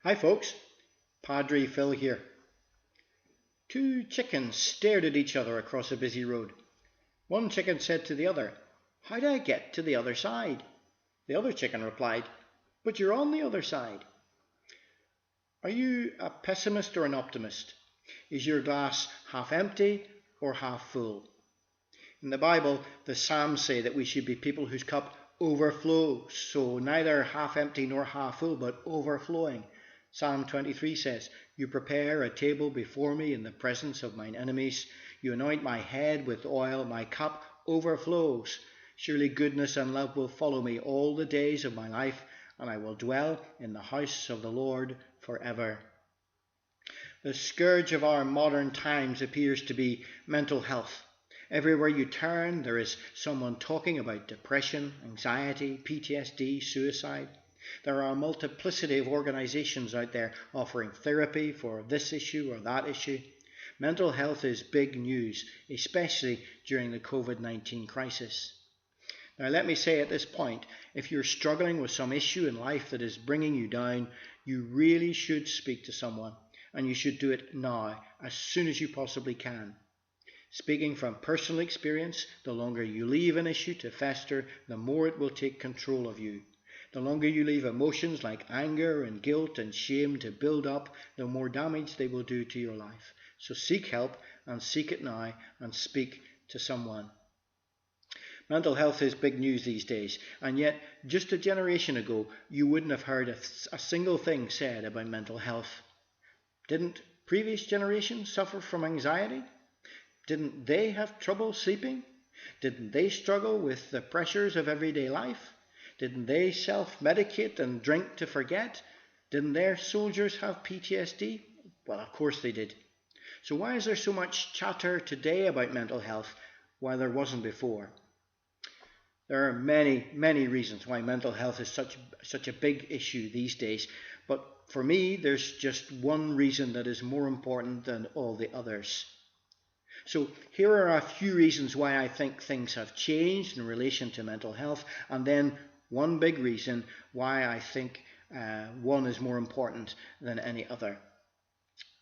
Hi folks, Padre Phil here. Two chickens stared at each other across a busy road. One chicken said to the other, "How do I get to the other side?" The other chicken replied, "But you're on the other side." Are you a pessimist or an optimist? Is your glass half empty or half full? In the Bible, the Psalms say that we should be people whose cup overflows, so neither half empty nor half full, but overflowing. Psalm 23 says, "You prepare a table before me in the presence of mine enemies. You anoint my head with oil, my cup overflows. Surely goodness and love will follow me all the days of my life, and I will dwell in the house of the Lord forever." The scourge of our modern times appears to be mental health. Everywhere you turn, there is someone talking about depression, anxiety, PTSD, suicide. There are a multiplicity of organizations out there offering therapy for this issue or that issue. Mental health is big news, especially during the COVID-19 crisis. Now, let me say at this point, if you're struggling with some issue in life that is bringing you down, you really should speak to someone, and you should do it now, as soon as you possibly can. Speaking from personal experience, the longer you leave an issue to fester, the more it will take control of you. The longer you leave emotions like anger and guilt and shame to build up, the more damage they will do to your life. So seek help, and seek it now, and speak to someone. Mental health is big news these days, and yet just a generation ago you wouldn't have heard a single thing said about mental health. Didn't previous generations suffer from anxiety? Didn't they have trouble sleeping? Didn't they struggle with the pressures of everyday life? Didn't they self-medicate and drink to forget? Didn't their soldiers have PTSD? Well, of course they did. So why is there so much chatter today about mental health while there wasn't before? There are many reasons why mental health is such a big issue these days, but for me there's just one reason that is more important than all the others. So here are a few reasons why I think things have changed in relation to mental health, and then one big reason why I think one is more important than any other.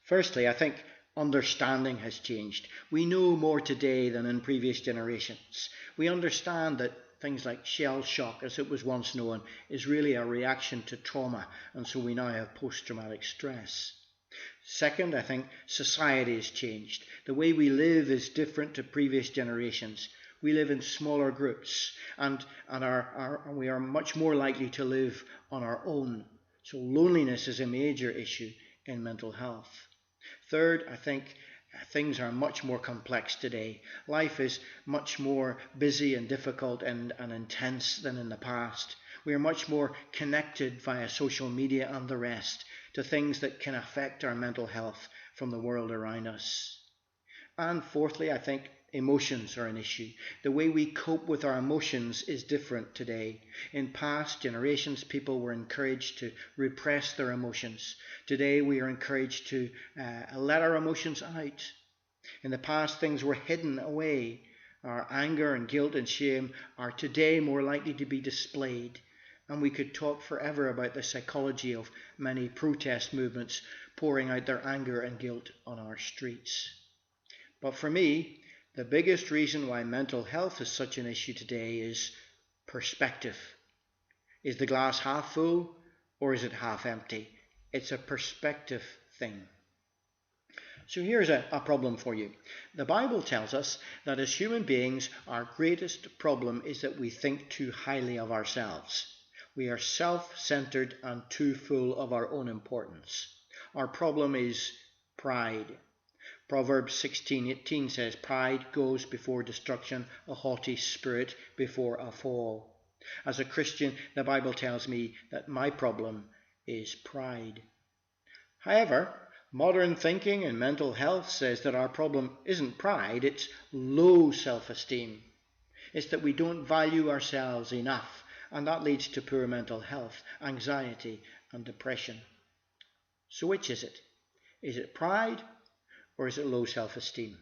Firstly, I think understanding has changed. We know more today than in previous generations. We understand that things like shell shock, as it was once known, is really a reaction to trauma, and so we now have post-traumatic stress. Second, I think society has changed. The way we live is different to previous generations. We live in smaller groups, and we are much more likely to live on our own. So loneliness is a major issue in mental health. Third, I think things are much more complex today. Life is much more busy and difficult and intense than in the past. We are much more connected via social media and the rest to things that can affect our mental health from the world around us. And fourthly, I think emotions are an issue. The way we cope with our emotions is different today. In past generations, people were encouraged to repress their emotions. Today, we are encouraged to let our emotions out. In the past, things were hidden away. Our anger and guilt and shame are today more likely to be displayed. And we could talk forever about the psychology of many protest movements pouring out their anger and guilt on our streets. But for me, the biggest reason why mental health is such an issue today is perspective. Is the glass half full or is it half empty? It's a perspective thing. So here's a problem for you. The Bible tells us that as human beings, our greatest problem is that we think too highly of ourselves. We are self-centered and too full of our own importance. Our problem is pride. Proverbs 16:18 says, "Pride goes before destruction, a haughty spirit before a fall." As a Christian, the Bible tells me that my problem is pride. However, modern thinking and mental health says that our problem isn't pride, it's low self-esteem. It's that we don't value ourselves enough, and that leads to poor mental health, anxiety, and depression. So which is it? Is it pride or is it low self-esteem?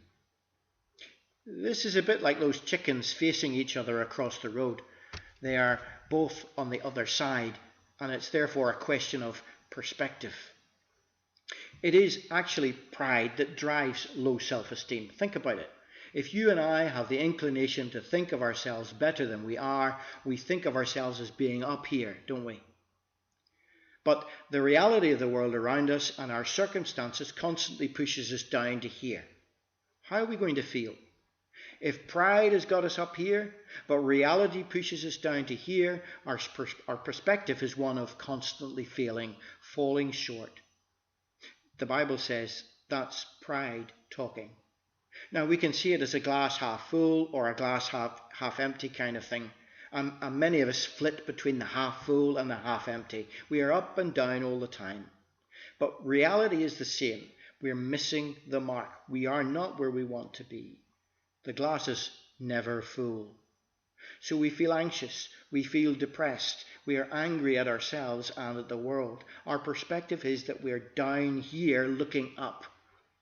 This is a bit like those chickens facing each other across the road. They are both on the other side, and it's therefore a question of perspective. It is actually pride that drives low self-esteem. Think about it. If you and I have the inclination to think of ourselves better than we are, we think of ourselves as being up here, don't we? But the reality of the world around us and our circumstances constantly pushes us down to here. How are we going to feel? If pride has got us up here, but reality pushes us down to here, our perspective is one of constantly failing, falling short. The Bible says that's pride talking. Now we can see it as a glass half full or a glass half empty kind of thing. And many of us flit between the half full and the half empty. We are up and down all the time. But reality is the same. We are missing the mark. We are not where we want to be. The glass is never full. So we feel anxious. We feel depressed. We are angry at ourselves and at the world. Our perspective is that we are down here looking up.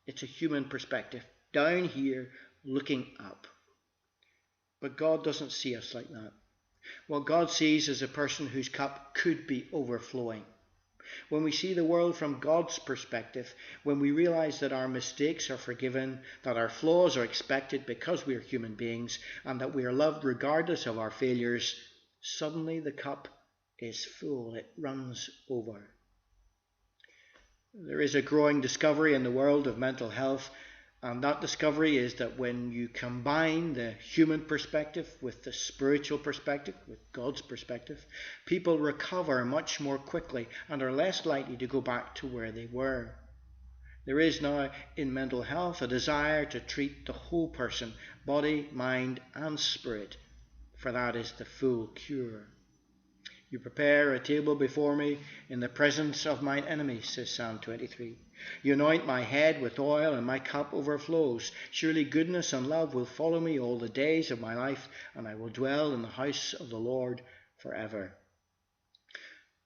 It's a human perspective. Down here looking up. But God doesn't see us like that. What God sees is a person whose cup could be overflowing. When we see the world from God's perspective, when we realize that our mistakes are forgiven, that our flaws are expected because we are human beings, and that we are loved regardless of our failures, suddenly the cup is full. It runs over. There is a growing discovery in the world of mental health, and that discovery is that when you combine the human perspective with the spiritual perspective, with God's perspective, people recover much more quickly and are less likely to go back to where they were. There is now in mental health a desire to treat the whole person, body, mind and spirit, for that is the full cure. You prepare a table before me in the presence of mine enemies, says Psalm 23. You anoint my head with oil and my cup overflows. Surely goodness and love will follow me all the days of my life, and I will dwell in the house of the Lord forever.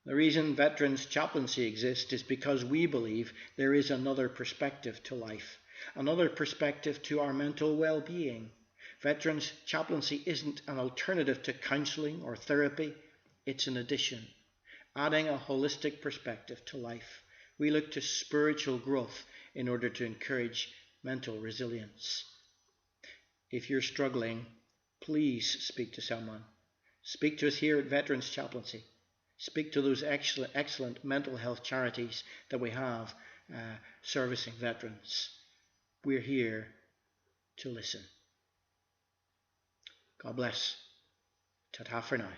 The reason Veterans Chaplaincy exists is because we believe there is another perspective to life, another perspective to our mental well-being. Veterans Chaplaincy isn't an alternative to counselling or therapy. It's an addition, adding a holistic perspective to life. We look to spiritual growth in order to encourage mental resilience. If you're struggling, please speak to someone. Speak to us here at Veterans Chaplaincy. Speak to those excellent mental health charities that we have servicing veterans. We're here to listen. God bless. Ta-ta for now.